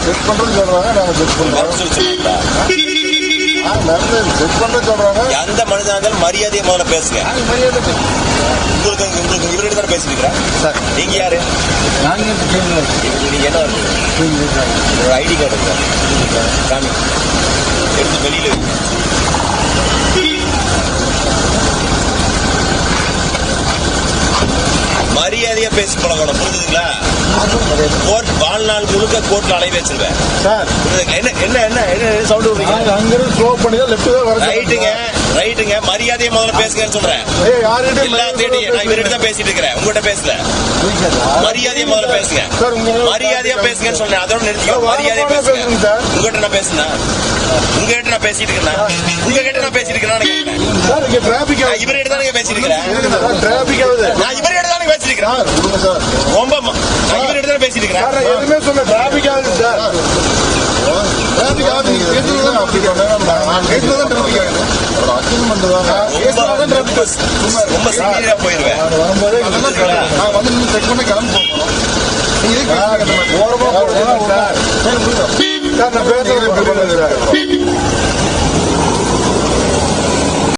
Check பண்றேன்னு சொல்றாங்க, நாங்க செக் பண்றோம். செக் பண்றேன்னு சொல்றாங்க. எந்த மனிதனா இருந்தாலும் மரியாதையை முதல்ல பேசுங்க. மரியாதை உங்களுக்கு இவர்கிட்ட தானே பேசிட்டு இருக்கிறேன் சார். நீங்க யாரு? நாங்க நீங்க என்ன உங்களோட ஐடி கார்டு இருக்கா? சாமி எடுத்து வெளியில வைங்க. மரியாதையா பேசி பழகணும், புரிஞ்சுதுங்களா? கோர்ட் வாழ்நாள் முழுக்க கோர்ட்ல அலைய வச்சிருவேன் சார். என்ன என்ன என்ன என்ன சவுண்ட் விடுறீங்க? அங்கிருந்து ஸ்லோ பண்ணி தான் லெஃப்ட் தான் வர. ரைட்டுங்க ரைட்டுங்க, மரியாதையை முதல்ல பேசுங்கன்னு சொல்றேன். எல்லாத்தையும் நான் இவர்கிட்ட தான் பேசிட்டு இருக்கிறேன், உங்ககிட்ட பேசல. மரியாதையை முதல்ல பேசுங்க, மரியாதையா பேசுங்கன்னு சொன்னேன். அதோட நிறுத்திக்கோ. மரியாதையா பேசுங்க. உங்ககிட்ட நான் பேசுனா, உங்ககிட்ட நான் பேசிட்டு இருக்கிறேன், உங்ககிட்ட நான் பேசிட்டு இருக்கிறேன். இவர்கிட்ட தானே பேசிட்டு இருக்கிறேன், நான் இவர்கிட்ட தானே பேசிட்டு இருக்கிறேன். ரொம்ப நான் இவர்கிட்ட தானே பேசிட்டு இருக்கிறேன். எதுவுமே சொல்ல டிராபிக் ஆகுது சார். டிராபிக் ஆகுது. ரொம்ப சீரியஸா போயிருவேன். வரும்போதே நான் வந்து செக் பண்ண கிளம்பி போறோம். சார் நான் பேசுறேன்.